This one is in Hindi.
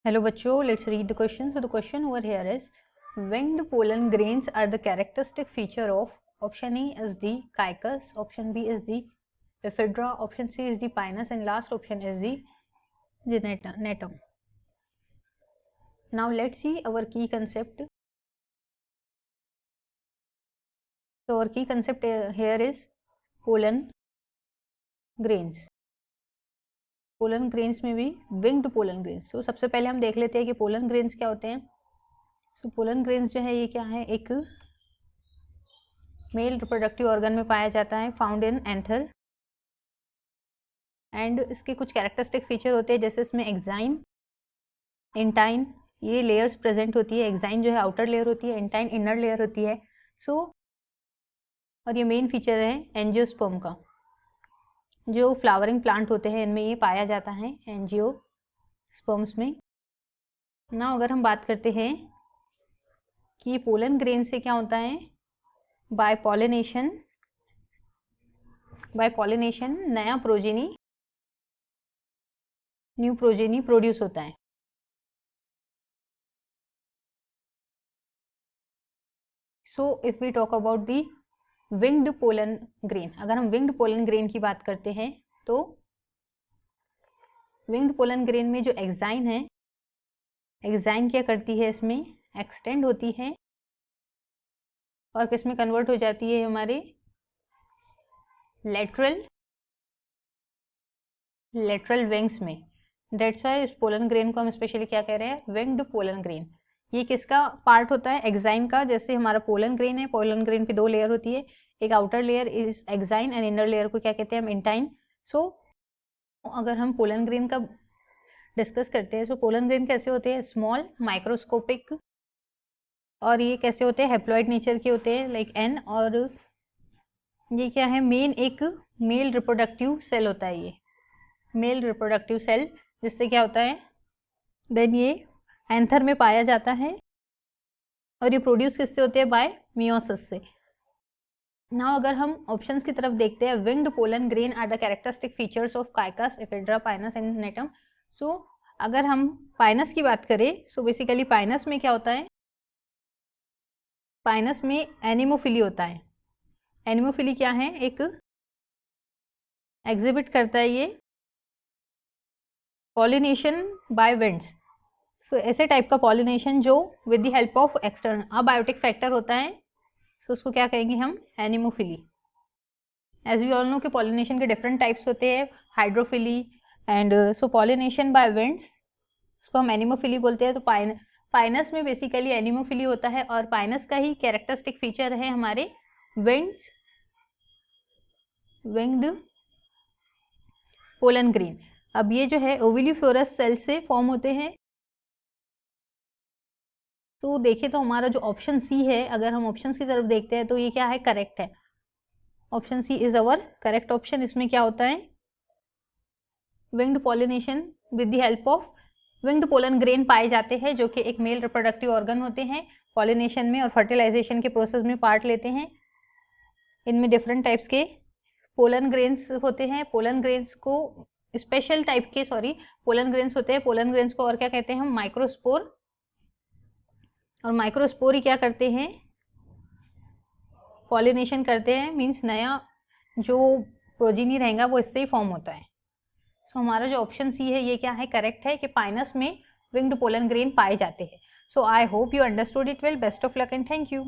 Hello बच्चों, let's read the question. So the question over here is, winged pollen grains are the characteristic feature of option A is the Caicus, option B is the Ephedra, option C is the Pinus, and last option is the Genetum. Now let's see our key concept. So our key concept here is pollen grains. Pollen grains में भी विंग्ड पोलन ग्रेन्स. तो सबसे पहले हम देख लेते हैं कि पोलन ग्रेन्स क्या होते हैं. सो पोलन ग्रेन्स जो है ये क्या है, एक मेल रिप्रोडक्टिव ऑर्गन में पाया जाता है, फाउंड इन एंथर. एंड इसके कुछ कैरेक्टरिस्टिक फीचर होते हैं, जैसे इसमें एक्साइन, इंटाइन, ये लेयर्स प्रेजेंट होती है. एक्साइन जो है आउटर लेयर होती है, इंटाइन इनर लेयर होती है. सो और ये मेन फीचर है एंजियोस्पर्म का. जो फ्लावरिंग प्लांट होते हैं इनमें ये पाया जाता है एंजियोस्पर्म्स में. ना अगर हम बात करते हैं कि पोलन ग्रेन से क्या होता है, बाय पॉलिनेशन नया प्रोजेनी, न्यू प्रोजेनी प्रोड्यूस होता है. So if we talk about the winged pollen grain, अगर हम विंग्ड पोलन ग्रेन की बात करते हैं तो विंग्ड पोलन ग्रेन में जो एक्साइन है, एक्साइन क्या करती है, इसमें एक्सटेंड होती है और किस में कन्वर्ट हो जाती है, हमारे लेटरल विंग्स में. दैट्स व्हाई इस पोलन ग्रेन को हम स्पेशली क्या कह रहे हैं, विंग्ड पोलन ग्रेन. ये किसका पार्ट होता है, एक्साइन का. जैसे हमारा पोलन ग्रेन है, पोलन ग्रेन पे दो लेयर होती है, एक outer layer is exine and inner layer को क्या कहते हैं हम, इंटाइन. सो अगर हम पोलन ग्रेन का डिस्कस करते हैं, सो पोलन ग्रेन कैसे होते हैं, स्मॉल माइक्रोस्कोपिक, और ये कैसे होते हैं, हेप्लॉइड नेचर के होते हैं, लाइक एन. और ये क्या है, मेन एक मेल रिप्रोडक्टिव सेल होता है, ये मेल रिप्रोडक्टिव सेल, जिससे क्या होता है, देन ये एंथर में पाया जाता है और ये प्रोड्यूस किससे होते हैं, बाय मियोसिस से. नाउ अगर हम ऑप्शंस की तरफ देखते हैं, winged pollen grain are the characteristic features of cycas, ephedra, pinus and gnetum. So अगर हम पाइनस की बात करें, सो बेसिकली पाइनस में क्या होता है, पाइनस में एनिमोफिली होता है. एनिमोफिली क्या है, एक एग्जिबिट करता है ये पॉलिनेशन बाय विंड्स. सो ऐसे टाइप का पॉलिनेशन जो with the help of external abiotic factor होता है, सो उसको क्या कहेंगे हम, anemophily. As we all know कि पॉलिनेशन के डिफरेंट टाइप्स होते हैं, hydrophily and so pollination by winds, उसको हम एनिमोफिली बोलते हैं. तो पाइनस में बेसिकली एनिमोफिली होता है और पाइनस का ही कैरेक्टरिस्टिक फीचर है हमारे विंग्ड पोलन ग्रेन. अब ये जो है ओविलिफ्लोरस सेल से फॉर्म होते हैं. तो देखिए तो हमारा जो ऑप्शन सी है, अगर हम ऑप्शंस की तरफ देखते हैं तो ये क्या है, करेक्ट है. Option C is our correct option. इसमें क्या होता है, winged pollination with the help of winged pollen grain पाए जाते हैं, जो कि एक मेल रिप्रोडक्टिव ऑर्गन होते हैं, पॉलिनेशन में और फर्टिलाइजेशन के प्रोसेस में पार्ट लेते हैं. इनमें डिफरेंट टाइप्स के पोलन ग्रेन्स होते हैं. पोलन ग्रेन्स को स्पेशल टाइप के पोलन ग्रेन्स होते हैं. पोलन ग्रेन्स को और क्या कहते हैं हम, माइक्रोस्पोर. और माइक्रोस्पोर ही क्या करते हैं, पॉलिनेशन करते हैं, मींस नया जो प्रोजीनी रहेगा वो इससे ही फॉर्म होता है. सो हमारा जो ऑप्शन सी है ये क्या है, करेक्ट है कि पाइनस में विंग्ड पोलन ग्रेन पाए जाते हैं. So I hope you understood it well. Best of luck and thank you.